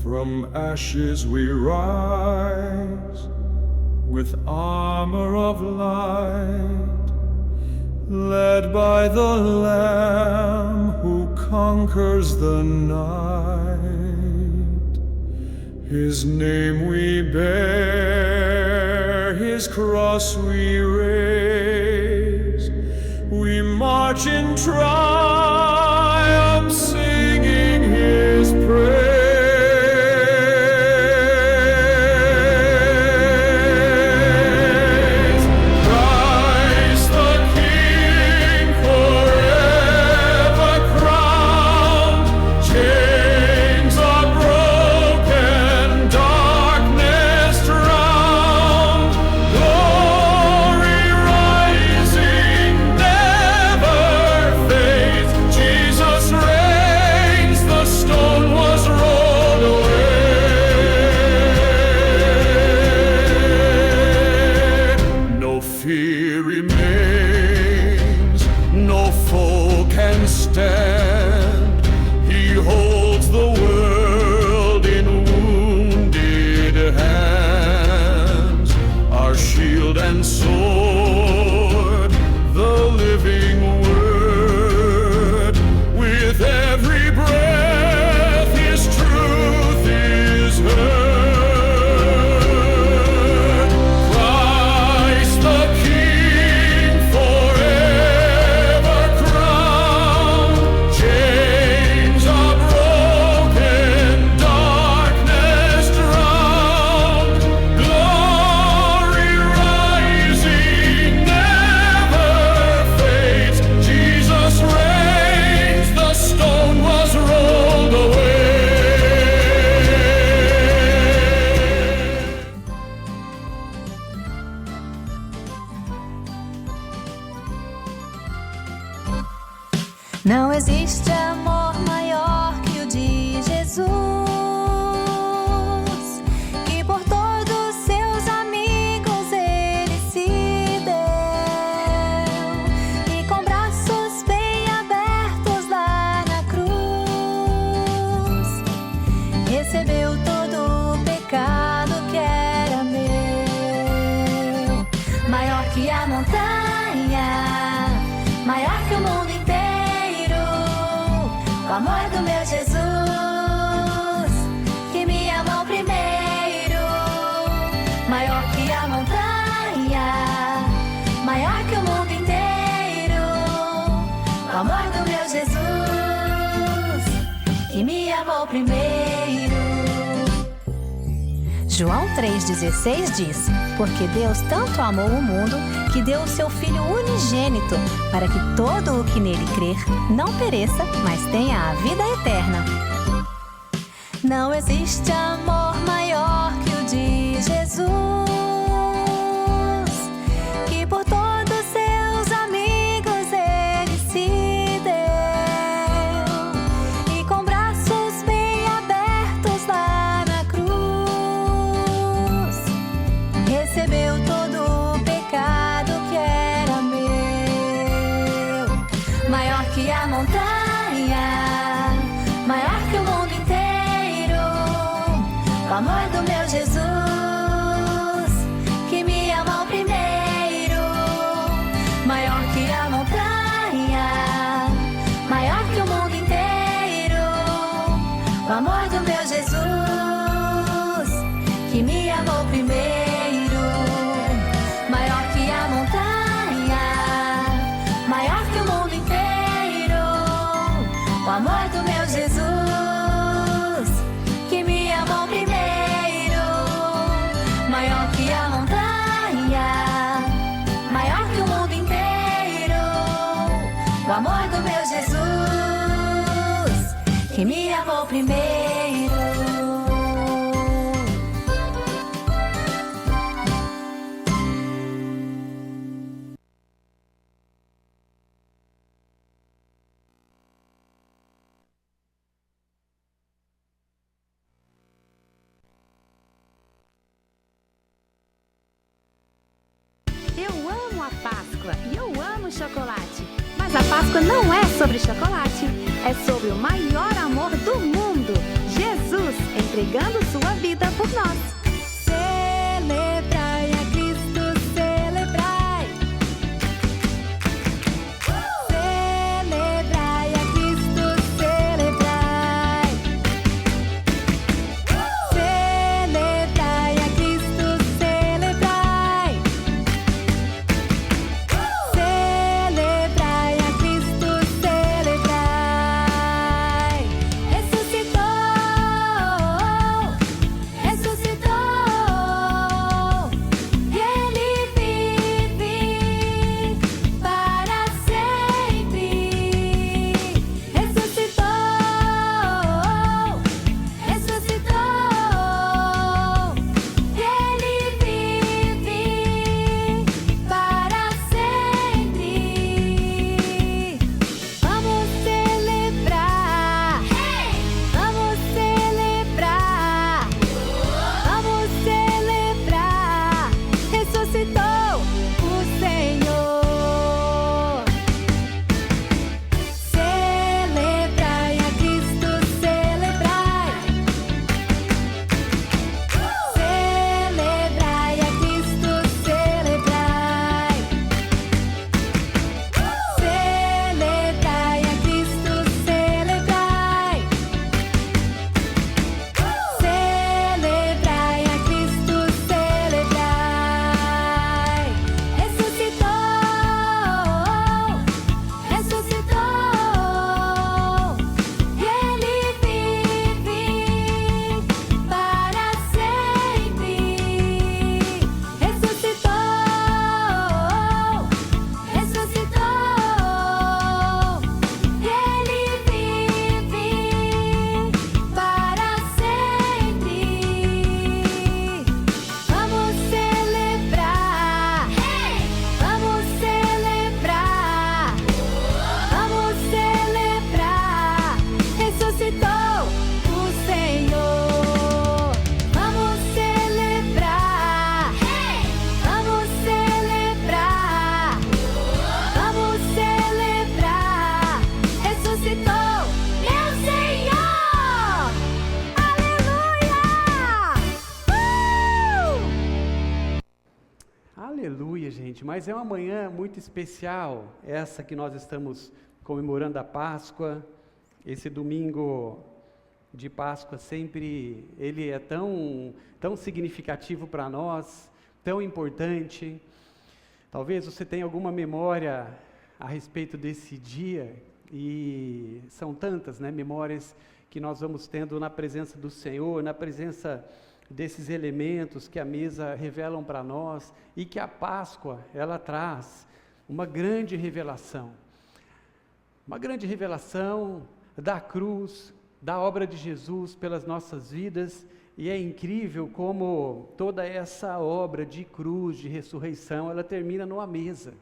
From ashes we rise, with armor of light, led by the Lamb who conquers the night. His name we bear, His cross we raise, we march in triumph, singing His praise. Não existe amor maior que o de Jesus, que por todos seus amigos Ele se deu, e com braços bem abertos lá na cruz, recebeu todo o pecado que era meu. Maior que a montanha, maior que o mundo inteiro, o amor do meu Jesus, que me amou primeiro. Maior que a montanha, maior que o mundo inteiro, o amor do meu Jesus, que me amou primeiro. João 3,16 diz: porque Deus tanto amou o mundo que deu o seu Filho unigênito, para que todo o que nele crer não pereça, mas tenha a vida eterna. Não existe amor maior que o de Jesus, que por todos seus amigos Ele se deu, e com braços bem abertos lá na cruz, recebeu todo o pecado que era meu. Maior que a montanha, maior que o mundo inteiro, o amor do meu Jesus, que me amou primeiro. Maior que a montanha, maior que o mundo inteiro, o amor do meu Jesus, que me amou primeiro. Maior que a montanha, maior que o mundo inteiro, o amor do meu Jesus, que me amou primeiro. Maior que a montanha, maior que o mundo inteiro, o amor do meu Jesus, que me amou primeiro. Eu amo a Páscoa e eu amo chocolate. Mas a Páscoa não é sobre chocolate, é sobre o maior amor do mundo, Jesus em entregando sua vida por nós. Celebrai a Cristo, celebrai. Celebrai a Cristo, celebrai. Celebrai a Cristo, celebrai. Celebrai a Cristo, celebrai. Ressuscitou, ressuscitou. E Ele vive para sempre. Ressuscitou, ressuscitou. E Ele vive para sempre. Vamos celebrar, vamos celebrar, vamos celebrar. Ressuscitou o Senhor. Celebrai a Cristo, celebrai. Celebrai a Cristo, celebrai. Celebrai a Cristo, celebrai. Celebrai a Cristo, celebrai. Ressuscitou, ressuscitou. E Ele vive para sempre. Ressuscitou, ressuscitou. E Ele vive para sempre. Vamos celebrar, vamos celebrar, vamos celebrar. Ressuscitou o Senhor. Vamos celebrar, vamos celebrar, vamos celebrar. Ressuscitou meu Senhor. Aleluia! Aleluia, gente, mas é uma manhã muito especial, essa que nós estamos comemorando a Páscoa. Esse domingo de Páscoa sempre, ele é tão significativo para nós, tão importante. Talvez você tenha alguma memória a respeito desse dia, e são tantas, né, memórias que nós vamos tendo na presença do Senhor, na presença desses elementos que a mesa revelam para nós, e que a Páscoa, ela traz uma grande revelação da cruz, da obra de Jesus pelas nossas vidas. E é incrível como toda essa obra de cruz, de ressurreição, ela termina numa mesa.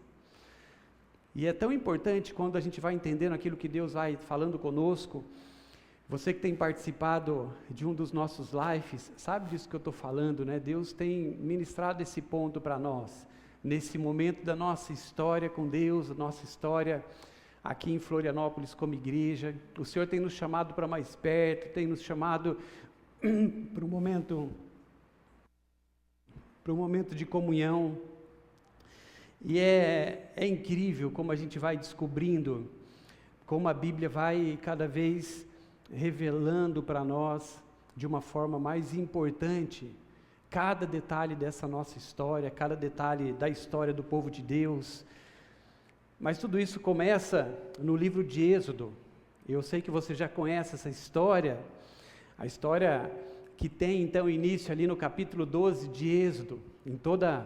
E é tão importante quando a gente vai entendendo aquilo que Deus vai falando conosco. Você que tem participado de um dos nossos lives, sabe disso que eu estou falando, né? Deus tem ministrado esse ponto para nós, nesse momento da nossa história com Deus, nossa história aqui em Florianópolis como igreja. O Senhor tem nos chamado para mais perto, tem nos chamado para um momento de comunhão. E é incrível como a gente vai descobrindo, como a Bíblia vai cada vez revelando para nós de uma forma mais importante cada detalhe dessa nossa história, cada detalhe da história do povo de Deus. Mas tudo isso começa no livro de Êxodo. Eu sei que você já conhece essa história, a história que tem então início ali no capítulo 12 de Êxodo, em toda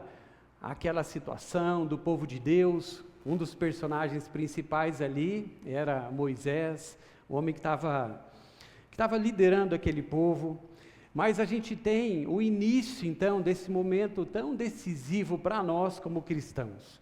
aquela situação do povo de Deus. Um dos personagens principais ali era Moisés, o homem que estava liderando aquele povo. Mas a gente tem o início então desse momento tão decisivo para nós como cristãos,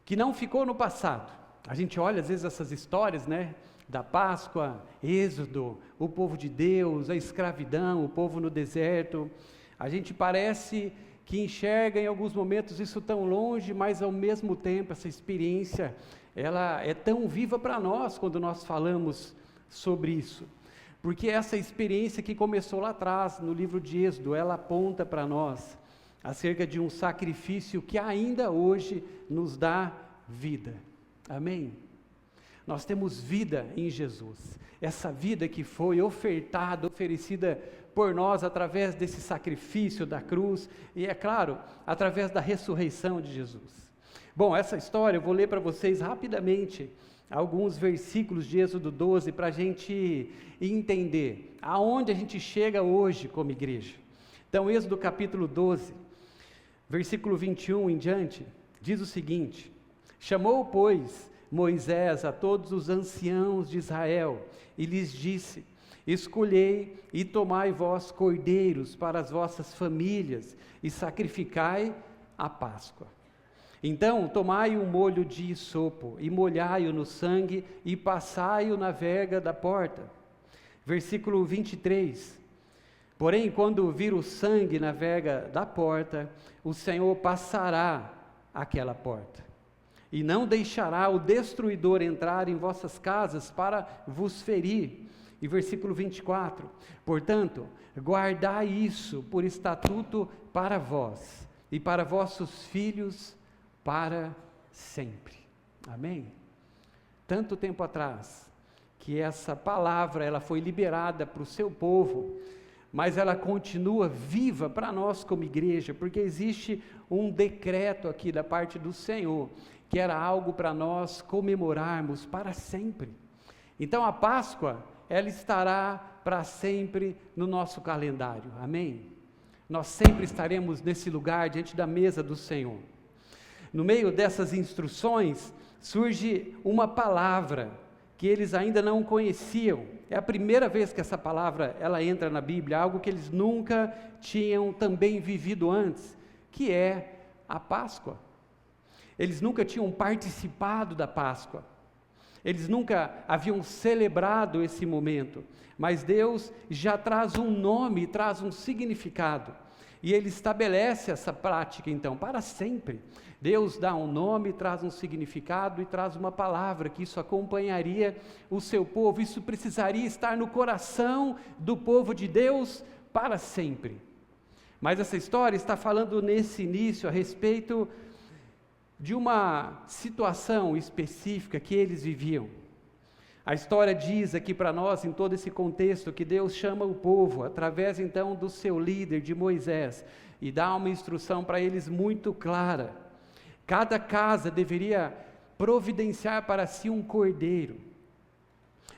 que não ficou no passado. A gente olha às vezes essas histórias, né, da Páscoa, Êxodo, o povo de Deus, a escravidão, o povo no deserto. A gente parece que enxerga em alguns momentos isso tão longe, mas ao mesmo tempo essa experiência, ela é tão viva para nós quando nós falamos sobre isso. Porque essa experiência que começou lá atrás, no livro de Êxodo, ela aponta para nós acerca de um sacrifício que ainda hoje nos dá vida. Amém? Nós temos vida em Jesus. Essa vida que foi ofertada, oferecida por nós através desse sacrifício da cruz e, é claro, através da ressurreição de Jesus. Bom, essa história eu vou ler para vocês rapidamente alguns versículos de Êxodo 12 para a gente entender aonde a gente chega hoje como igreja. Então, Êxodo capítulo 12, versículo 21 em diante, diz o seguinte: chamou, pois, Moisés a todos os anciãos de Israel e lhes disse: escolhei e tomai vós cordeiros para as vossas famílias e sacrificai a Páscoa. Então tomai um molho de isopo e molhai-o no sangue e passai-o na verga da porta. Versículo 23. Porém, quando vir o sangue na verga da porta, o Senhor passará aquela porta, e não deixará o destruidor entrar em vossas casas para vos ferir. E versículo 24, portanto, guardai isso por estatuto para vós, e para vossos filhos para sempre. Amém? Tanto tempo atrás, que essa palavra ela foi liberada para o seu povo, mas ela continua viva para nós como igreja, porque existe um decreto aqui da parte do Senhor, que era algo para nós comemorarmos para sempre. Então a Páscoa, ela estará para sempre no nosso calendário, amém? Nós sempre estaremos nesse lugar, diante da mesa do Senhor. No meio dessas instruções, surge uma palavra que eles ainda não conheciam. É a primeira vez que essa palavra ela entra na Bíblia, algo que eles nunca tinham também vivido antes, que é a Páscoa. Eles nunca tinham participado da Páscoa. Eles nunca haviam celebrado esse momento, mas Deus já traz um nome, traz um significado, e Ele estabelece essa prática então, para sempre. Deus dá um nome, traz um significado e traz uma palavra, que isso acompanharia o seu povo, isso precisaria estar no coração do povo de Deus para sempre. Mas essa história está falando nesse início a respeito de uma situação específica que eles viviam. A história diz aqui para nós, em todo esse contexto, que Deus chama o povo, através então do seu líder, de Moisés, e dá uma instrução para eles muito clara. Cada casa deveria providenciar para si um cordeiro,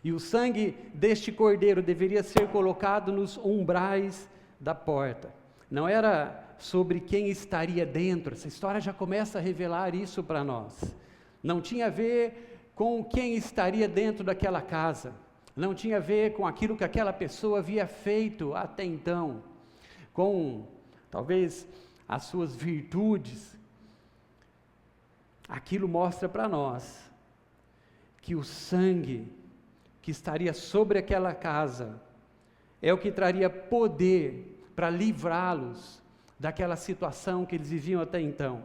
e o sangue deste cordeiro deveria ser colocado nos umbrais da porta. Não era sobre quem estaria dentro, essa história já começa a revelar isso para nós. Não tinha a ver com quem estaria dentro daquela casa, não tinha a ver com aquilo que aquela pessoa havia feito até então, com talvez as suas virtudes. Aquilo mostra para nós que o sangue que estaria sobre aquela casa é o que traria poder para livrá-los daquela situação que eles viviam até então.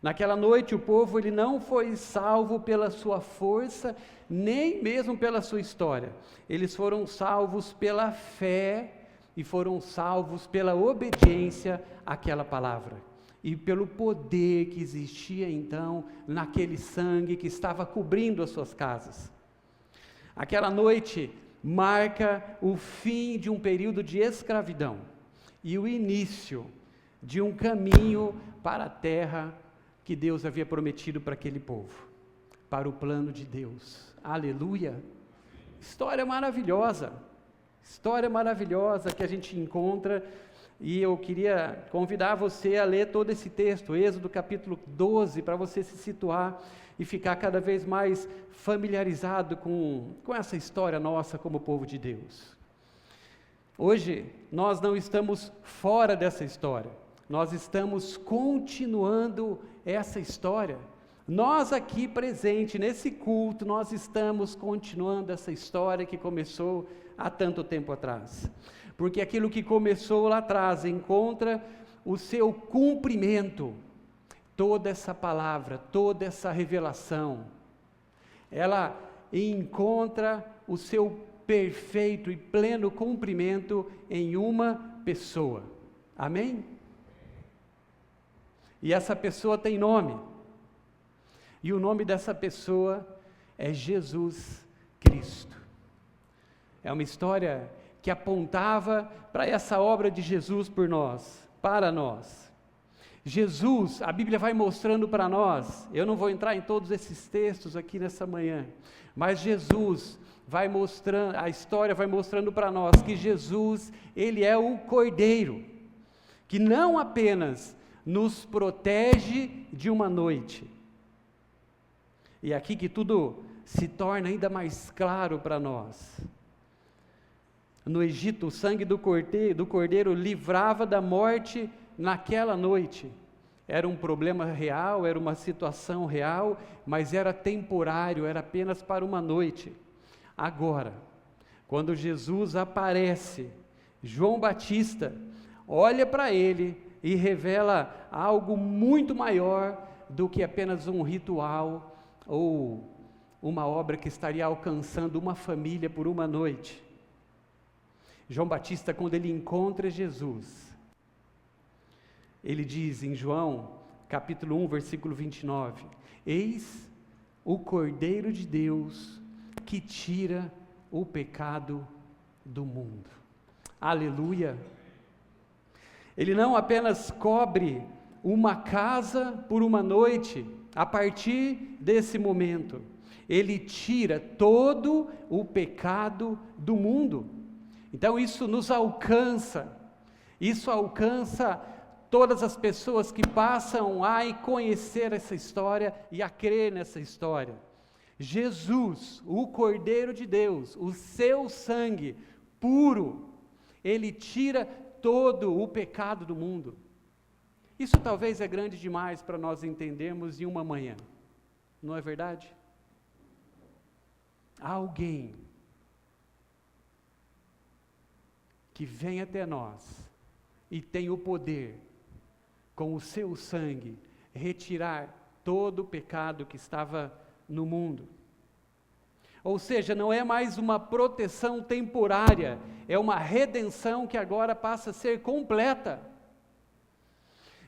Naquela noite o povo ele não foi salvo pela sua força, nem mesmo pela sua história. Eles foram salvos pela fé e foram salvos pela obediência àquela palavra. E pelo poder que existia então naquele sangue que estava cobrindo as suas casas. Aquela noite marca o fim de um período de escravidão e o início de um caminho para a terra que Deus havia prometido para aquele povo, para o plano de Deus. Aleluia! História maravilhosa que a gente encontra. E eu queria convidar você a ler todo esse texto, Êxodo capítulo 12, para você se situar e ficar cada vez mais familiarizado com essa história nossa como povo de Deus. Hoje, nós não estamos fora dessa história, nós estamos continuando essa história. Nós aqui presente nesse culto, nós estamos continuando essa história que começou há tanto tempo atrás. Porque aquilo que começou lá atrás encontra o seu cumprimento. Toda essa palavra, toda essa revelação, ela encontra o seu perfeito e pleno cumprimento em uma pessoa. Amém? E essa pessoa tem nome. E o nome dessa pessoa é Jesus Cristo. É uma história que apontava para essa obra de Jesus por nós, para nós. Jesus, a Bíblia vai mostrando para nós, eu não vou entrar em todos esses textos aqui nessa manhã, mas Jesus vai mostrando, a história vai mostrando para nós que Jesus, Ele é o Cordeiro, que não apenas nos protege de uma noite. E aqui que tudo se torna ainda mais claro para nós. No Egito, o sangue do cordeiro livrava da morte naquela noite. Era um problema real, era uma situação real, mas era temporário, era apenas para uma noite. Agora, quando Jesus aparece, João Batista olha para ele e revela algo muito maior do que apenas um ritual ou uma obra que estaria alcançando uma família por uma noite. João Batista, quando ele encontra Jesus, ele diz em João, capítulo 1, versículo 29, eis o Cordeiro de Deus que tira o pecado do mundo. Aleluia! Ele não apenas cobre uma casa por uma noite, a partir desse momento, ele tira todo o pecado do mundo. Então isso nos alcança, isso alcança todas as pessoas que passam a conhecer essa história e a crer nessa história. Jesus, o Cordeiro de Deus, o seu sangue puro, ele tira todo o pecado do mundo. Isso talvez é grande demais para nós entendermos em uma manhã, não é verdade? Há alguém que vem até nós e tem o poder, com o seu sangue, retirar todo o pecado que estava no mundo. Ou seja, não é mais uma proteção temporária, é uma redenção que agora passa a ser completa.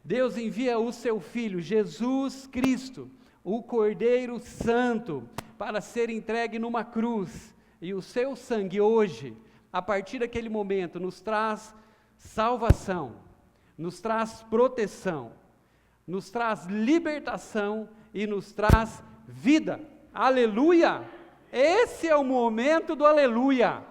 Deus envia o seu Filho, Jesus Cristo, o Cordeiro Santo, para ser entregue numa cruz, e o seu sangue hoje, a partir daquele momento, nos traz salvação, nos traz proteção, nos traz libertação e nos traz vida. Aleluia! Esse é o momento do aleluia.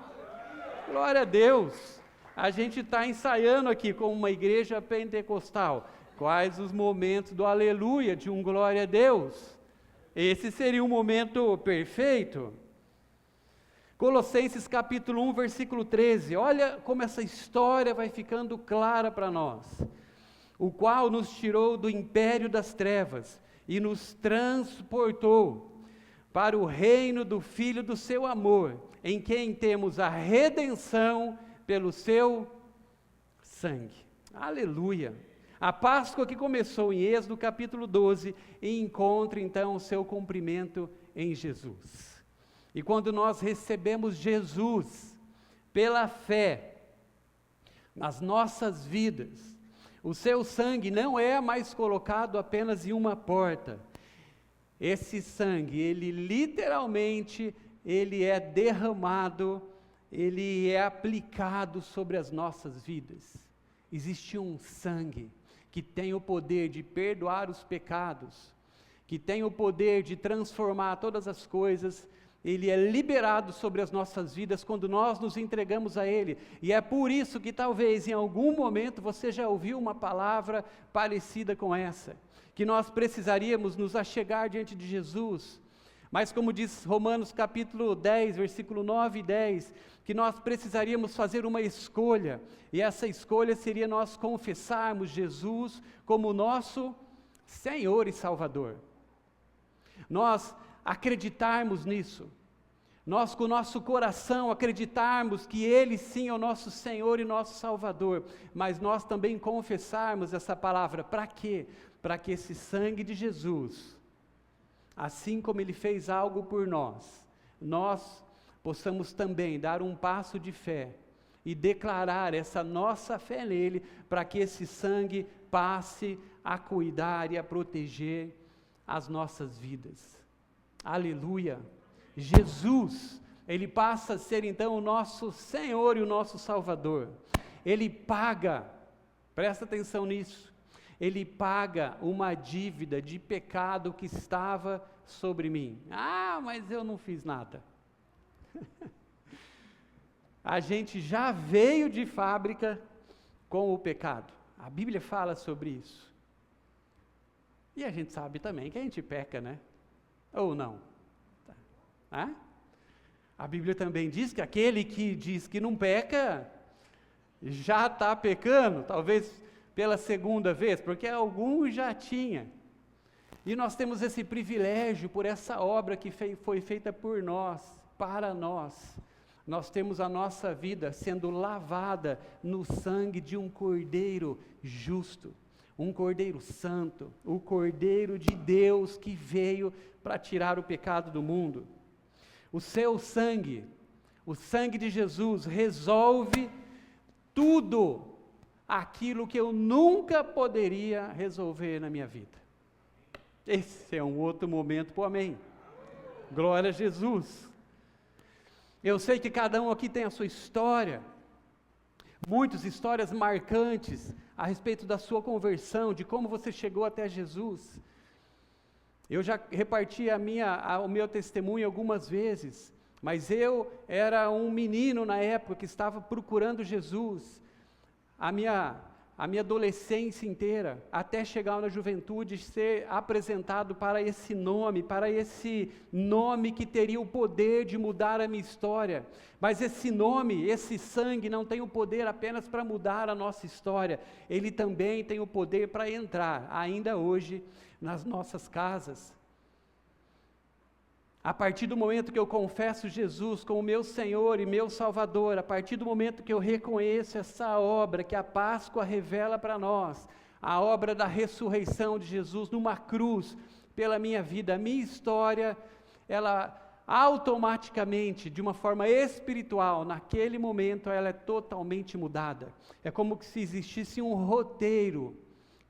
Glória a Deus. A gente está ensaiando aqui como uma igreja pentecostal. Quais os momentos do aleluia, de um glória a Deus? Esse seria o momento perfeito. Colossenses capítulo 1, versículo 13. Olha como essa história vai ficando clara para nós. O qual nos tirou do império das trevas e nos transportou para o reino do Filho do seu amor, em quem temos a redenção pelo seu sangue. Aleluia! A Páscoa que começou em Êxodo capítulo 12 e encontra então o seu cumprimento em Jesus. E quando nós recebemos Jesus pela fé nas nossas vidas, o seu sangue não é mais colocado apenas em uma porta. Esse sangue, ele literalmente, ele é derramado, ele é aplicado sobre as nossas vidas. Existe um sangue que tem o poder de perdoar os pecados, que tem o poder de transformar todas as coisas. Ele é liberado sobre as nossas vidas quando nós nos entregamos a Ele, e é por isso que talvez em algum momento você já ouviu uma palavra parecida com essa, que nós precisaríamos nos achegar diante de Jesus, mas como diz Romanos capítulo 10, versículo 9 e 10, que nós precisaríamos fazer uma escolha, e essa escolha seria nós confessarmos Jesus como nosso Senhor e Salvador, nós acreditarmos nisso, nós com o nosso coração acreditarmos que Ele sim é o nosso Senhor e nosso Salvador, mas nós também confessarmos essa palavra, para quê? Para que esse sangue de Jesus, assim como Ele fez algo por nós possamos também dar um passo de fé e declarar essa nossa fé nele, para que esse sangue passe a cuidar e a proteger as nossas vidas. Aleluia! Jesus, ele passa a ser então o nosso Senhor e o nosso Salvador. Ele paga, presta atenção nisso, ele paga uma dívida de pecado que estava sobre mim. Ah, mas eu não fiz nada. A gente já veio de fábrica com o pecado. A Bíblia fala sobre isso. E a gente sabe também que a gente peca, né? Ou não? Tá. A Bíblia também diz que aquele que diz que não peca, já está pecando, talvez pela segunda vez, porque alguns já tinha. E nós temos esse privilégio por essa obra que foi feita por nós, para nós. Nós temos a nossa vida sendo lavada no sangue de um Cordeiro justo, um Cordeiro santo, o Cordeiro de Deus que veio para tirar o pecado do mundo. O seu sangue, o sangue de Jesus, resolve tudo aquilo que eu nunca poderia resolver na minha vida. Esse é um outro momento para o amém. Glória a Jesus. Eu sei que cada um aqui tem a sua história, muitas histórias marcantes a respeito da sua conversão, de como você chegou até Jesus. Eu já reparti o meu testemunho algumas vezes, mas eu era um menino na época que estava procurando Jesus, a minha adolescência inteira, até chegar na juventude, ser apresentado para esse nome que teria o poder de mudar a minha história. Mas esse nome, esse sangue, não tem o poder apenas para mudar a nossa história, ele também tem o poder para entrar, ainda hoje, nas nossas casas. A partir do momento que eu confesso Jesus como meu Senhor e meu Salvador, a partir do momento que eu reconheço essa obra que a Páscoa revela para nós, a obra da ressurreição de Jesus numa cruz pela minha vida, a minha história, ela automaticamente, de uma forma espiritual, naquele momento ela é totalmente mudada. É como se existisse um roteiro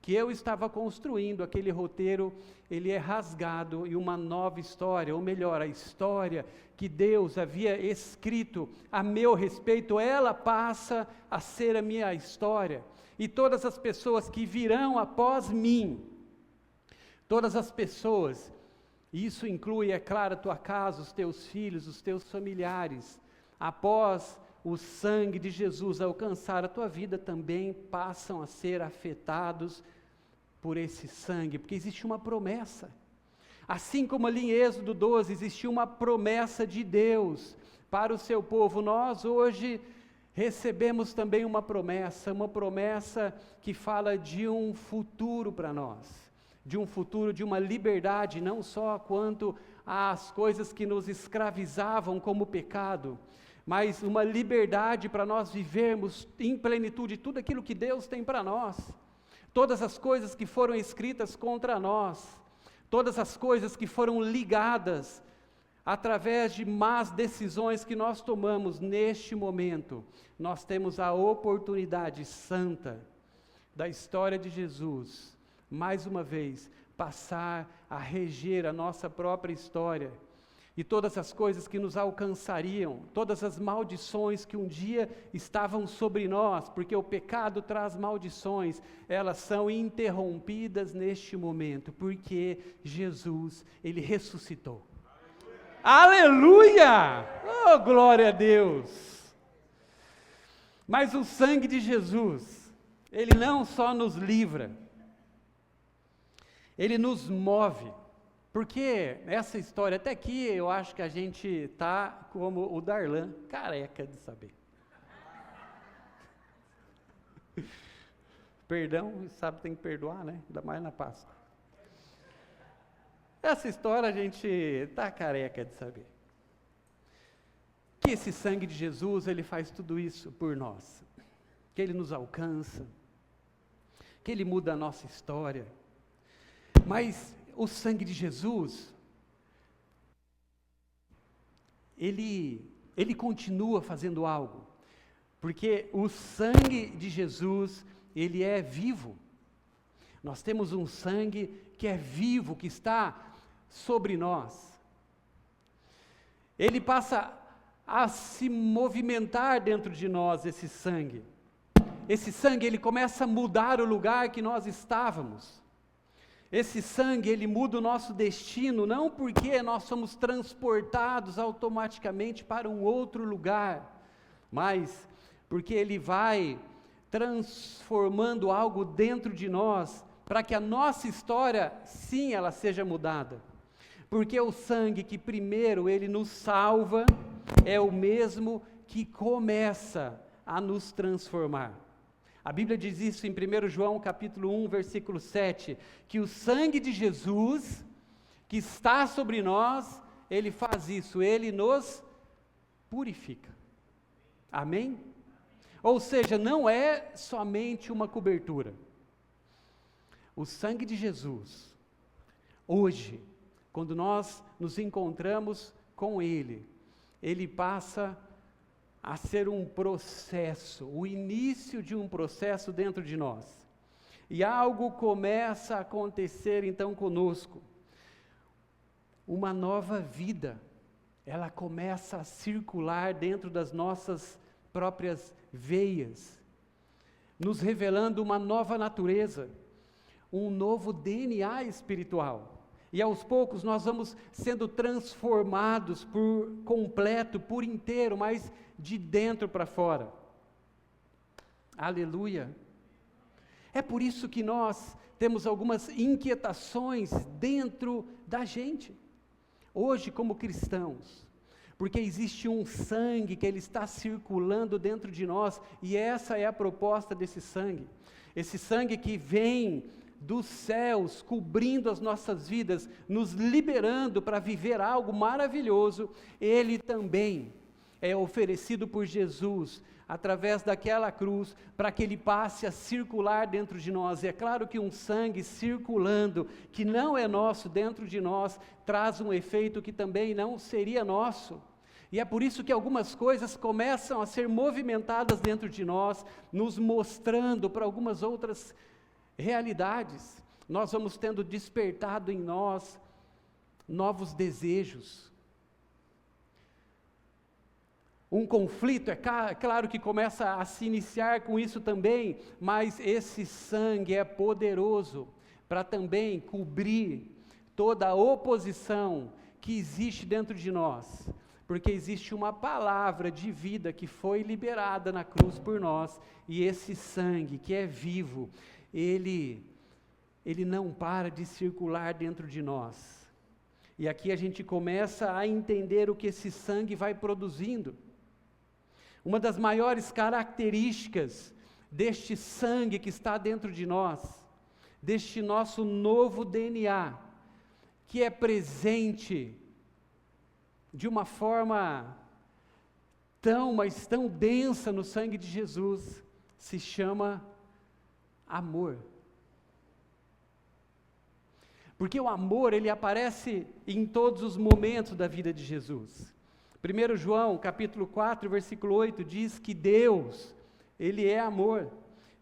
que eu estava construindo, aquele roteiro, ele é rasgado e uma nova história, ou melhor, a história que Deus havia escrito a meu respeito, ela passa a ser a minha história, e todas as pessoas que virão após mim, todas as pessoas, isso inclui, é claro, a tua casa, os teus filhos, os teus familiares, após o sangue de Jesus alcançar a tua vida, também passam a ser afetados por esse sangue, porque existe uma promessa. Assim como ali em Êxodo 12, existiu uma promessa de Deus para o seu povo, nós hoje recebemos também uma promessa que fala de um futuro para nós, de um futuro, de uma liberdade, não só quanto às coisas que nos escravizavam como pecado, mas uma liberdade para nós vivermos em plenitude tudo aquilo que Deus tem para nós. Todas as coisas que foram escritas contra nós, todas as coisas que foram ligadas através de más decisões que nós tomamos neste momento, nós temos a oportunidade santa da história de Jesus, mais uma vez, passar a reger a nossa própria história. E todas as coisas que nos alcançariam, todas as maldições que um dia estavam sobre nós, porque o pecado traz maldições, elas são interrompidas neste momento, porque Jesus, Ele ressuscitou. Aleluia! Oh, glória a Deus! Mas o sangue de Jesus, Ele não só nos livra, Ele nos move. Porque essa história, até aqui eu acho que a gente está como o Darlan, careca de saber. Perdão, sabe, tem que perdoar, né? Ainda mais na Páscoa. Essa história a gente está careca de saber. Que esse sangue de Jesus, ele faz tudo isso por nós. Que ele nos alcança. Que ele muda a nossa história. Mas o sangue de Jesus, ele Ele continua fazendo algo, porque o sangue de Jesus, ele é vivo. Nós temos um sangue que é vivo, que está sobre nós. Ele passa a se movimentar dentro de nós, esse sangue. Esse sangue, ele começa a mudar o lugar que nós estávamos. Esse sangue, ele muda o nosso destino, não porque nós somos transportados automaticamente para um outro lugar, mas porque ele vai transformando algo dentro de nós, para que a nossa história, sim, ela seja mudada. Porque o sangue que primeiro ele nos salva, é o mesmo que começa a nos transformar. A Bíblia diz isso em 1 João capítulo 1, versículo 7, que o sangue de Jesus, que está sobre nós, ele faz isso, ele nos purifica. Amém? Ou seja, não é somente uma cobertura. O sangue de Jesus, hoje, quando nós nos encontramos com ele passa a ser um processo, o início de um processo dentro de nós. E algo começa a acontecer então conosco. Uma nova vida, ela começa a circular dentro das nossas próprias veias, nos revelando uma nova natureza, um novo DNA espiritual. E aos poucos nós vamos sendo transformados por completo, por inteiro, mas de dentro para fora. Aleluia! É por isso que nós temos algumas inquietações dentro da gente, hoje como cristãos, porque existe um sangue que ele está circulando dentro de nós, e essa é a proposta desse sangue. Esse sangue que vem dos céus, cobrindo as nossas vidas, nos liberando para viver algo maravilhoso, ele também é oferecido por Jesus, através daquela cruz, para que ele passe a circular dentro de nós. E é claro que um sangue circulando, que não é nosso dentro de nós, traz um efeito que também não seria nosso. E é por isso que algumas coisas começam a ser movimentadas dentro de nós, nos mostrando para algumas outras realidades. Nós vamos tendo despertado em nós novos desejos. Um conflito, claro que começa a se iniciar com isso também, mas esse sangue é poderoso para também cobrir toda a oposição que existe dentro de nós, porque existe uma palavra de vida que foi liberada na cruz por nós, e esse sangue que é vivo, ele não para de circular dentro de nós. E aqui a gente começa a entender o que esse sangue vai produzindo. Uma das maiores características deste sangue que está dentro de nós, deste nosso novo DNA, que é presente de uma forma mas tão densa no sangue de Jesus, se chama amor. Porque o amor, ele aparece em todos os momentos da vida de Jesus. 1 João, capítulo 4, versículo 8, diz que Deus, ele é amor.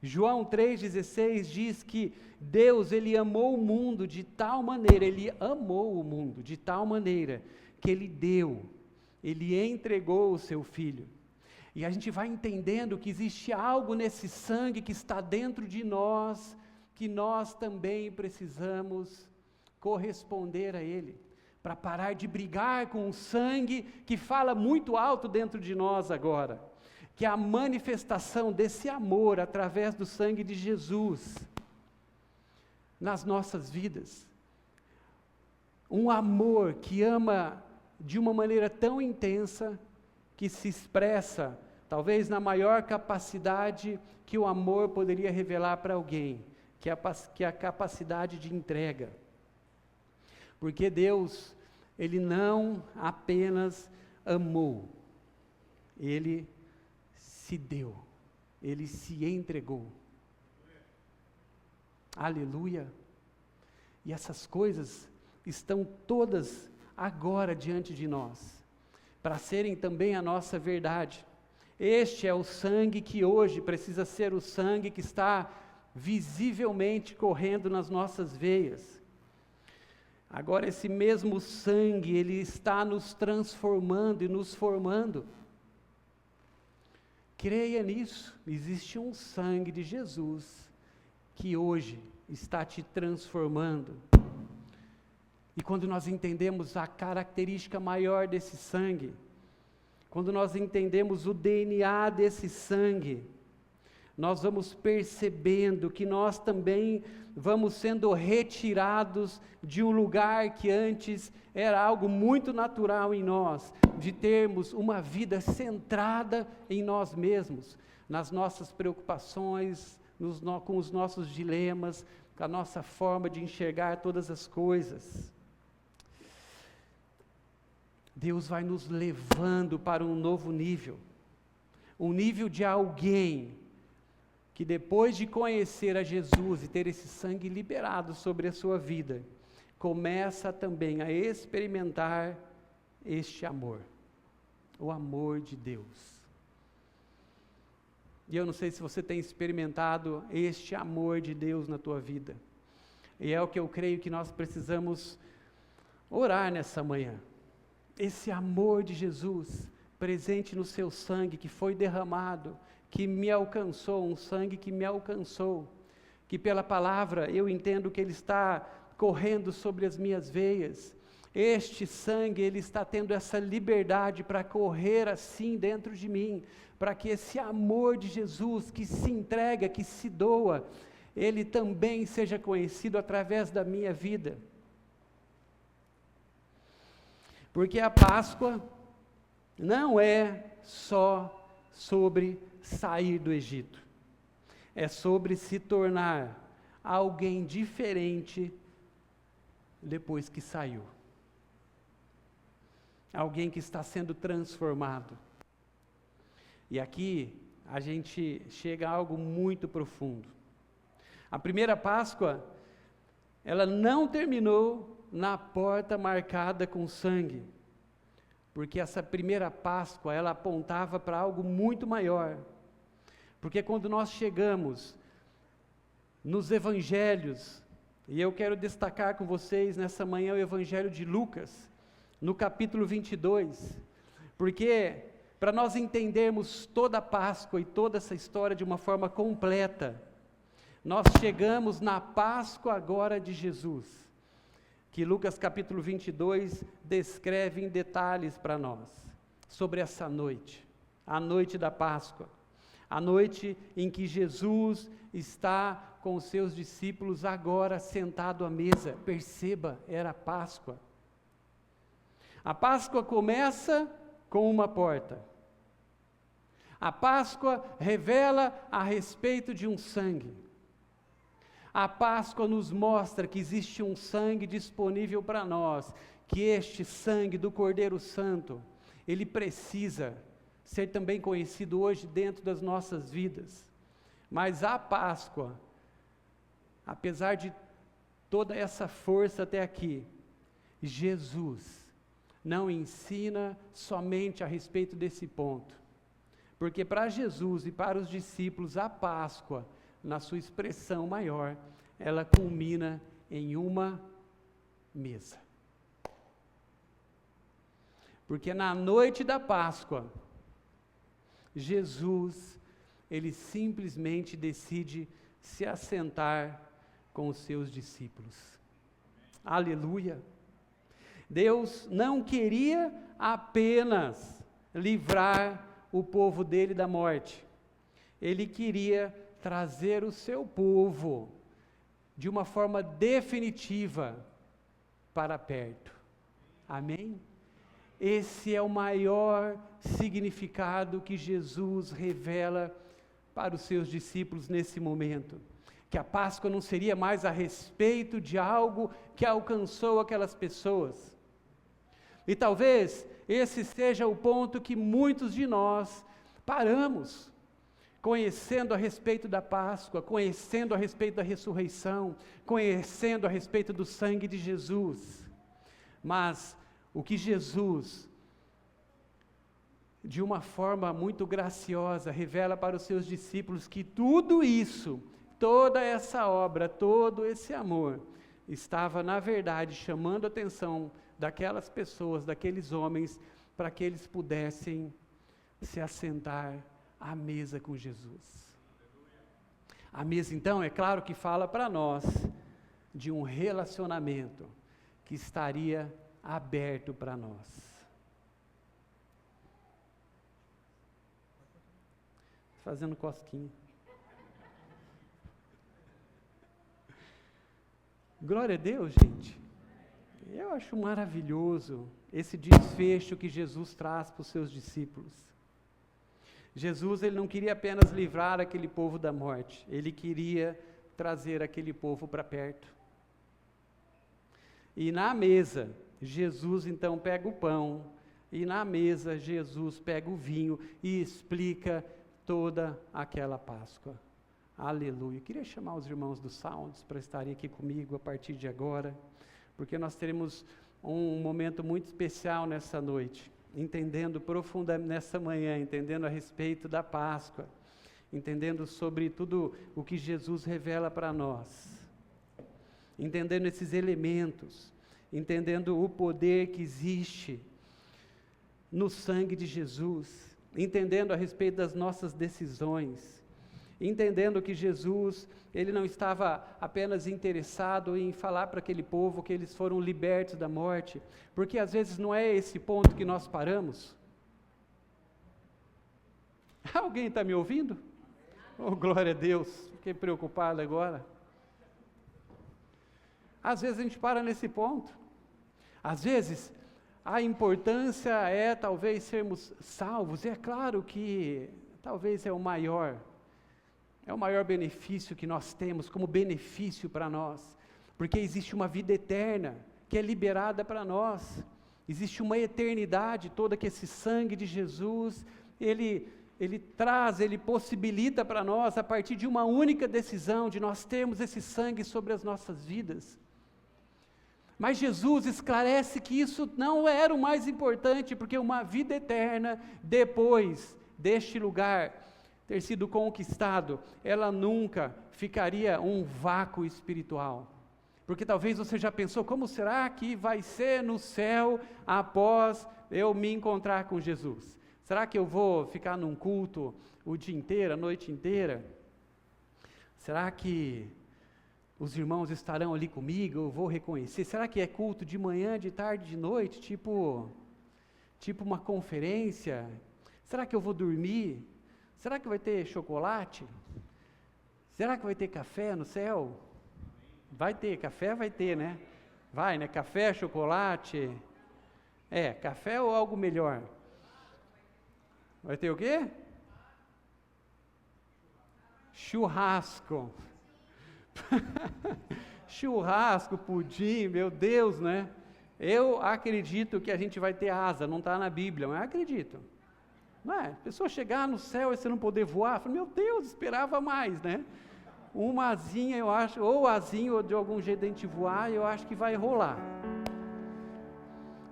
João 3,16 diz que Deus, ele amou o mundo de tal maneira, ele amou o mundo de tal maneira, que ele entregou o seu Filho. E a gente vai entendendo que existe algo nesse sangue que está dentro de nós, que nós também precisamos corresponder a ele, para parar de brigar com o sangue que fala muito alto dentro de nós agora, que é a manifestação desse amor através do sangue de Jesus nas nossas vidas. Um amor que ama de uma maneira tão intensa, que se expressa talvez na maior capacidade que o amor poderia revelar para alguém, que é a capacidade de entrega. Porque Deus, ele não apenas amou, ele se deu, ele se entregou. Aleluia! E essas coisas estão todas agora diante de nós, para serem também a nossa verdade. Este é o sangue que hoje precisa ser o sangue que está visivelmente correndo nas nossas veias. Agora, esse mesmo sangue, ele está nos transformando e nos formando. Creia nisso, existe um sangue de Jesus que hoje está te transformando. E quando nós entendemos a característica maior desse sangue, quando nós entendemos o DNA desse sangue, nós vamos percebendo que nós também vamos sendo retirados de um lugar que antes era algo muito natural em nós, de termos uma vida centrada em nós mesmos, nas nossas preocupações, com os nossos dilemas, com a nossa forma de enxergar todas as coisas. Deus vai nos levando para um novo nível, um nível de alguém que depois de conhecer a Jesus e ter esse sangue liberado sobre a sua vida, começa também a experimentar este amor, o amor de Deus. E eu não sei se você tem experimentado este amor de Deus na tua vida, e é o que eu creio que nós precisamos orar nessa manhã. Esse amor de Jesus, presente no seu sangue, que foi derramado, que me alcançou, um sangue que me alcançou, que pela palavra eu entendo que ele está correndo sobre as minhas veias. Este sangue, ele está tendo essa liberdade para correr assim dentro de mim, para que esse amor de Jesus, que se entrega, que se doa, ele também seja conhecido através da minha vida. Porque a Páscoa não é só sobre sair do Egito, é sobre se tornar alguém diferente depois que saiu, alguém que está sendo transformado. E aqui a gente chega a algo muito profundo. A primeira Páscoa, ela não terminou na porta marcada com sangue, porque essa primeira Páscoa, ela apontava para algo muito maior. Porque quando nós chegamos nos evangelhos, e eu quero destacar com vocês nessa manhã o evangelho de Lucas, no capítulo 22, porque para nós entendermos toda a Páscoa e toda essa história de uma forma completa, nós chegamos na Páscoa agora de Jesus, que Lucas capítulo 22 descreve em detalhes para nós, sobre essa noite, a noite da Páscoa, a noite em que Jesus está com os seus discípulos agora sentado à mesa. Perceba, era Páscoa. A Páscoa começa com uma porta. A Páscoa revela a respeito de um sangue. A Páscoa nos mostra que existe um sangue disponível para nós, que este sangue do Cordeiro Santo, ele precisa ser também conhecido hoje dentro das nossas vidas. Mas a Páscoa, apesar de toda essa força até aqui, Jesus não ensina somente a respeito desse ponto. Porque para Jesus e para os discípulos, a Páscoa, na sua expressão maior, ela culmina em uma mesa. Porque na noite da Páscoa, Jesus, ele simplesmente decide se assentar com os seus discípulos. Aleluia! Deus não queria apenas livrar o povo dele da morte. Ele queria trazer o seu povo de uma forma definitiva para perto. Amém? Esse é o maior significado que Jesus revela para os seus discípulos nesse momento. Que a Páscoa não seria mais a respeito de algo que alcançou aquelas pessoas. E talvez esse seja o ponto que muitos de nós paramos, conhecendo a respeito da Páscoa, conhecendo a respeito da ressurreição, conhecendo a respeito do sangue de Jesus. Mas o que Jesus de uma forma muito graciosa, revela para os seus discípulos que tudo isso, toda essa obra, todo esse amor, estava, na verdade, chamando a atenção daquelas pessoas, daqueles homens, para que eles pudessem se assentar à mesa com Jesus. A mesa, então, é claro que fala para nós de um relacionamento que estaria aberto para nós. Fazendo cosquinha. Glória a Deus, gente. Eu acho maravilhoso esse desfecho que Jesus traz para os seus discípulos. Jesus, ele não queria apenas livrar aquele povo da morte, ele queria trazer aquele povo para perto. E na mesa, Jesus então pega o pão, e na mesa Jesus pega o vinho e explica toda aquela Páscoa. Aleluia. Eu queria chamar os irmãos do Sounds para estarem aqui comigo a partir de agora, porque nós teremos um momento muito especial nessa noite, entendendo profundamente, nessa manhã, entendendo a respeito da Páscoa, entendendo sobre tudo o que Jesus revela para nós, entendendo esses elementos, entendendo o poder que existe no sangue de Jesus, entendendo a respeito das nossas decisões, entendendo que Jesus, ele não estava apenas interessado em falar para aquele povo que eles foram libertos da morte, porque às vezes não é esse ponto que nós paramos. Alguém está me ouvindo? Oh, glória a Deus, fiquei preocupado agora. Às vezes a gente para nesse ponto. Às vezes a importância é talvez sermos salvos, e é claro que talvez é o maior benefício que nós temos como benefício para nós, porque existe uma vida eterna que é liberada para nós, existe uma eternidade toda que esse sangue de Jesus, ele traz, ele possibilita para nós, a partir de uma única decisão, de nós termos esse sangue sobre as nossas vidas. Mas Jesus esclarece que isso não era o mais importante, porque uma vida eterna, depois deste lugar ter sido conquistado, ela nunca ficaria um vácuo espiritual. Porque talvez você já pensou, como será que vai ser no céu após eu me encontrar com Jesus? Será que eu vou ficar num culto o dia inteiro, a noite inteira? Será que os irmãos estarão ali comigo, eu vou reconhecer? Será que é culto de manhã, de tarde, de noite, tipo uma conferência? Será que eu vou dormir? Será que vai ter chocolate? Será que vai ter café no céu? Vai ter, café vai ter, né? Vai, né? Café, chocolate. Café ou algo melhor? Vai ter o quê? Churrasco. Churrasco, pudim, meu Deus, né? Eu acredito que a gente vai ter asa, não está na Bíblia, mas acredito. Não é? A pessoa chegar no céu e você não poder voar, fala, meu Deus, esperava mais, né? Uma asinha, eu acho, ou asinha, ou de algum jeito a gente voar, eu acho que vai rolar.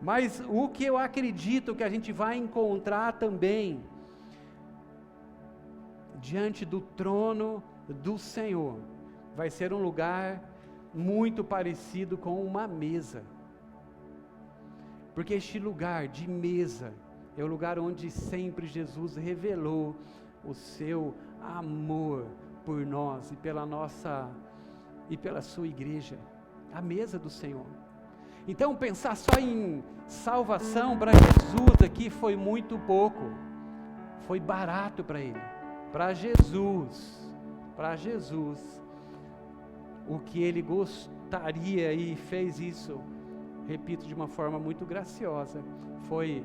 Mas o que eu acredito que a gente vai encontrar também, diante do trono do Senhor, vai ser um lugar muito parecido com uma mesa. Porque este lugar de mesa é o lugar onde sempre Jesus revelou o seu amor por nós e pela sua igreja, a mesa do Senhor. Então pensar só em salvação para Jesus aqui foi muito pouco, foi barato para ele, para Jesus, o que ele gostaria e fez isso, repito, de uma forma muito graciosa, foi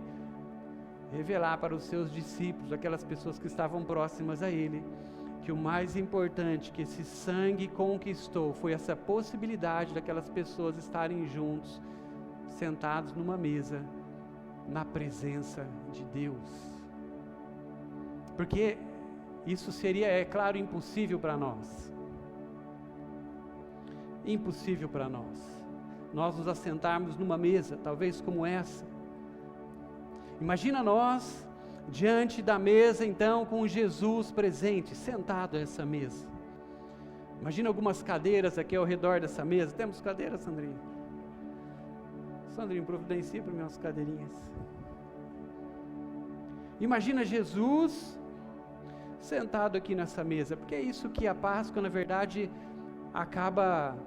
revelar para os seus discípulos, aquelas pessoas que estavam próximas a ele, que o mais importante que esse sangue conquistou foi essa possibilidade daquelas pessoas estarem juntos, sentados numa mesa, na presença de Deus. Porque isso seria, é claro, impossível para nós. Impossível para nós. Nós nos assentarmos numa mesa, talvez como essa. Imagina nós diante da mesa, então, com Jesus presente, sentado a essa mesa. Imagina algumas cadeiras aqui ao redor dessa mesa. Temos cadeiras, Sandrinho? Sandrinho, providencia para mim umas cadeirinhas. Imagina Jesus sentado aqui nessa mesa, porque é isso que a Páscoa, na verdade, acaba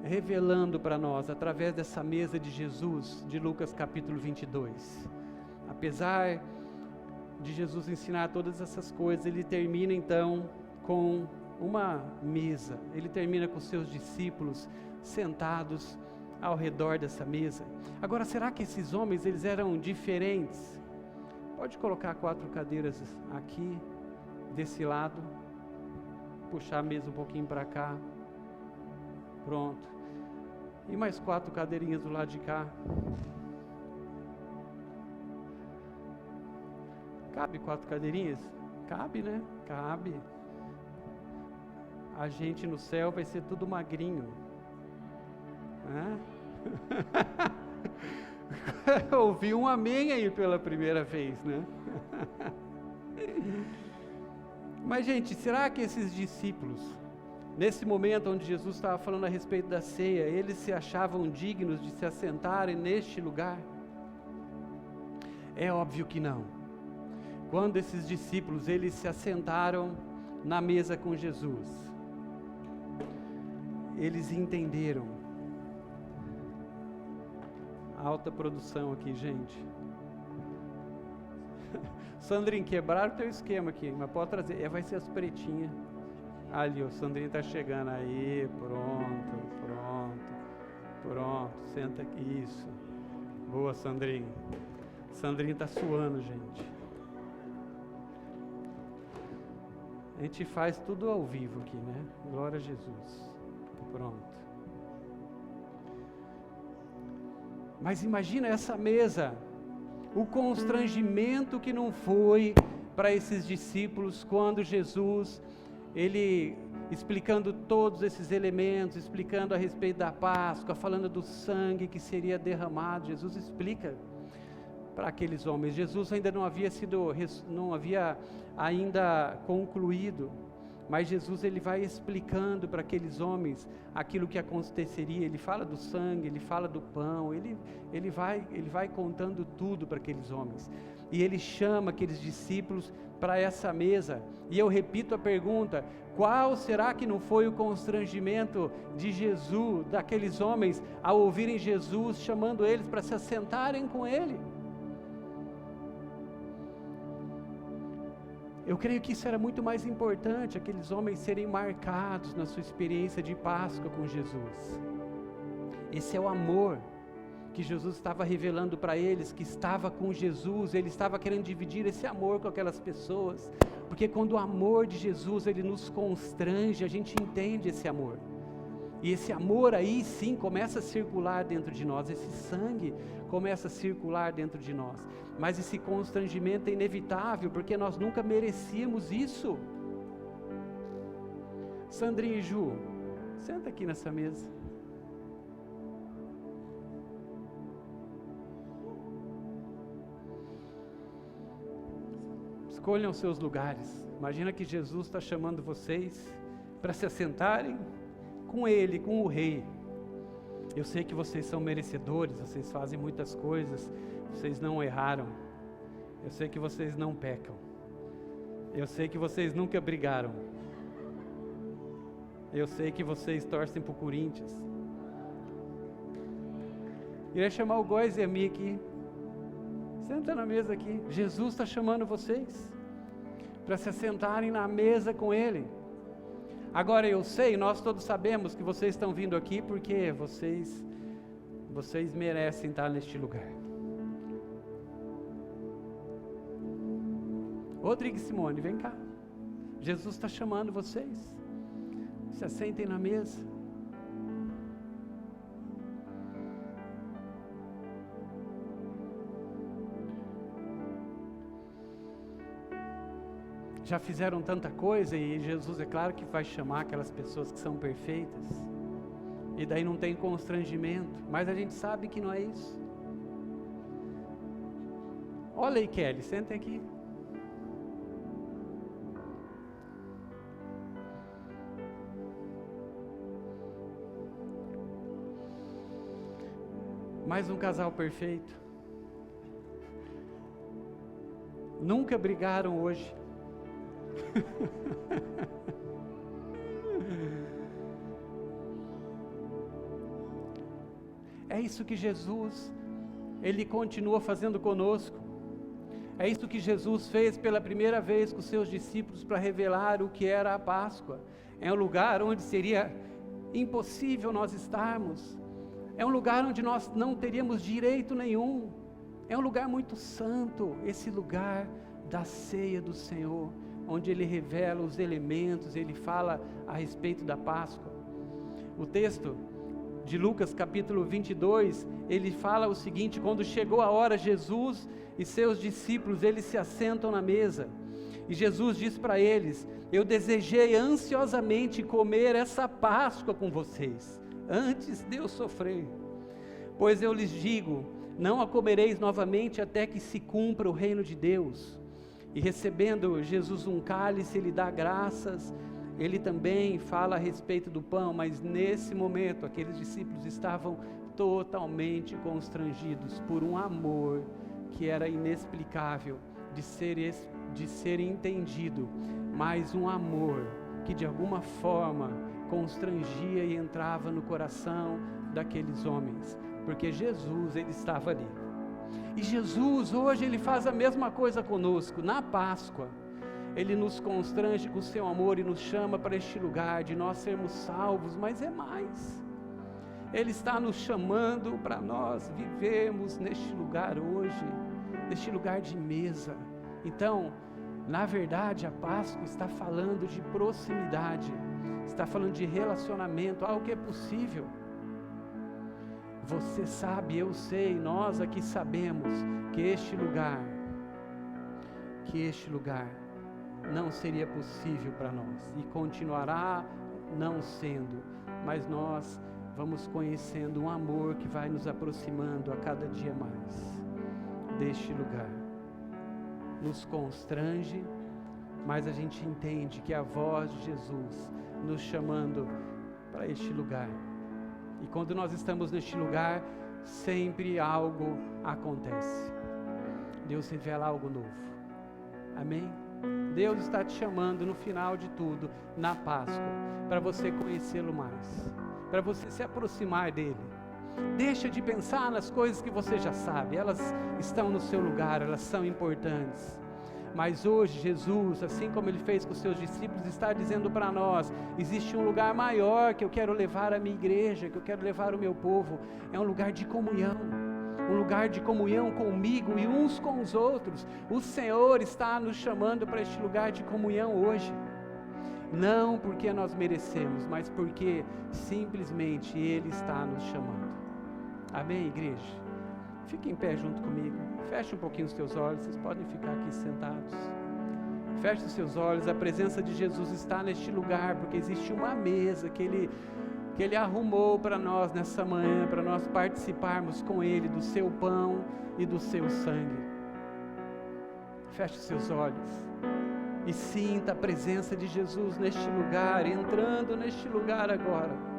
revelando para nós, através dessa mesa de Jesus, de Lucas capítulo 22. Apesar de Jesus ensinar todas essas coisas, ele termina então com uma mesa, ele termina com seus discípulos sentados ao redor dessa mesa. Agora, será que esses homens, eles eram diferentes? Pode colocar 4 cadeiras aqui, desse lado, puxar a mesa um pouquinho para cá, pronto, e mais 4 cadeirinhas do lado de cá. Cabe 4 cadeirinhas? Cabe, né? Cabe. A gente no céu vai ser tudo magrinho, né? Ouvi um amém aí pela primeira vez, né? Mas, gente, será que esses discípulos, nesse momento onde Jesus estava falando a respeito da ceia, eles se achavam dignos de se assentarem neste lugar? É óbvio que não. Quando esses discípulos, eles se assentaram na mesa com Jesus, eles entenderam. Alta produção aqui, gente. Sandrinho, quebraram o teu esquema aqui, mas pode trazer. Vai ser as pretinhas. Ali, o Sandrinho está chegando. Aí, pronto. Senta aqui, isso. Boa, Sandrinho. Sandrinho está suando, gente. A gente faz tudo ao vivo aqui, né? Glória a Jesus. Pronto. Mas imagina essa mesa, o constrangimento que não foi para esses discípulos quando Jesus, ele explicando todos esses elementos, explicando a respeito da Páscoa, falando do sangue que seria derramado. Jesus explica para aqueles homens. Jesus ainda não havia ainda concluído, mas Jesus, ele vai explicando para aqueles homens aquilo que aconteceria. Ele fala do sangue, ele fala do pão, ele vai contando tudo para aqueles homens, e ele chama aqueles discípulos para essa mesa. E eu repito a pergunta: qual será que não foi o constrangimento de Jesus, daqueles homens, ao ouvirem Jesus chamando eles para se assentarem com ele? Eu creio que isso era muito mais importante, aqueles homens serem marcados na sua experiência de Páscoa com Jesus. Esse é o amor que Jesus estava revelando para eles, que estava com Jesus. Ele estava querendo dividir esse amor com aquelas pessoas, porque quando o amor de Jesus, ele nos constrange, a gente entende esse amor, e esse amor aí sim começa a circular dentro de nós, esse sangue começa a circular dentro de nós. Mas esse constrangimento é inevitável, porque nós nunca merecíamos isso. Sandrinha e Ju, senta aqui nessa mesa. Escolham seus lugares. Imagina que Jesus está chamando vocês para se assentarem com Ele, com o Rei. Eu sei que vocês são merecedores, vocês fazem muitas coisas, vocês não erraram. Eu sei que vocês não pecam. Eu sei que vocês nunca brigaram. Eu sei que vocês torcem pro Corinthians. Queria chamar o Góis e a mim aqui. Senta na mesa aqui. Jesus está chamando vocês para se assentarem na mesa com Ele. Agora eu sei, nós todos sabemos que vocês estão vindo aqui porque vocês merecem estar neste lugar. Rodrigo e Simone, vem cá. Jesus está chamando vocês. Se assentem na mesa. Já fizeram tanta coisa, e Jesus é claro que vai chamar aquelas pessoas que são perfeitas, e daí não tem constrangimento, mas a gente sabe que não é isso. Olha aí, Kelly, senta aqui. Mais um casal perfeito. Nunca brigaram hoje. É isso que Jesus, Ele continua fazendo conosco. É isso que Jesus fez pela primeira vez com os seus discípulos para revelar o que era a Páscoa. É um lugar onde seria impossível nós estarmos. É um lugar onde nós não teríamos direito nenhum. É um lugar muito santo, esse lugar da ceia do Senhor, onde Ele revela os elementos, Ele fala a respeito da Páscoa. O texto de Lucas capítulo 22, ele fala o seguinte: quando chegou a hora, Jesus e seus discípulos, eles se assentam na mesa, e Jesus diz para eles: eu desejei ansiosamente comer essa Páscoa com vocês, antes de eu sofrer, pois eu lhes digo, não a comereis novamente até que se cumpra o reino de Deus. E recebendo Jesus um cálice, Ele dá graças. Ele também fala a respeito do pão, mas nesse momento aqueles discípulos estavam totalmente constrangidos por um amor que era inexplicável de ser entendido, mas um amor que de alguma forma constrangia e entrava no coração daqueles homens, porque Jesus, Ele estava ali. E Jesus hoje Ele faz a mesma coisa conosco. Na Páscoa Ele nos constrange com o seu amor e nos chama para este lugar de nós sermos salvos, mas é mais. Ele está nos chamando para nós vivermos neste lugar hoje, neste lugar de mesa. Então, na verdade, a Páscoa está falando de proximidade, está falando de relacionamento, algo que é possível. Você sabe, eu sei, nós aqui sabemos que este lugar não seria possível para nós, e continuará não sendo, mas nós vamos conhecendo um amor que vai nos aproximando a cada dia mais deste lugar. Nos constrange, mas a gente entende que é a voz de Jesus nos chamando para este lugar. E quando nós estamos neste lugar, sempre algo acontece. Deus revela algo novo. Amém? Deus está te chamando no final de tudo, na Páscoa, para você conhecê-lo mais, para você se aproximar dele. Deixa de pensar nas coisas que você já sabe, elas estão no seu lugar, elas são importantes. Mas hoje Jesus, assim como Ele fez com os seus discípulos, está dizendo para nós: existe um lugar maior que eu quero levar a minha igreja, que eu quero levar o meu povo. É um lugar de comunhão, um lugar de comunhão comigo e uns com os outros. O Senhor está nos chamando para este lugar de comunhão hoje. Não porque nós merecemos, mas porque simplesmente Ele está nos chamando. Amém, igreja? Fique em pé junto comigo. Feche um pouquinho os teus olhos. Vocês podem ficar aqui sentados. Feche os seus olhos. A presença de Jesus está neste lugar, porque existe uma mesa que Ele arrumou para nós nessa manhã, para nós participarmos com Ele do seu pão e do seu sangue. Feche os seus olhos e sinta a presença de Jesus neste lugar, entrando neste lugar agora.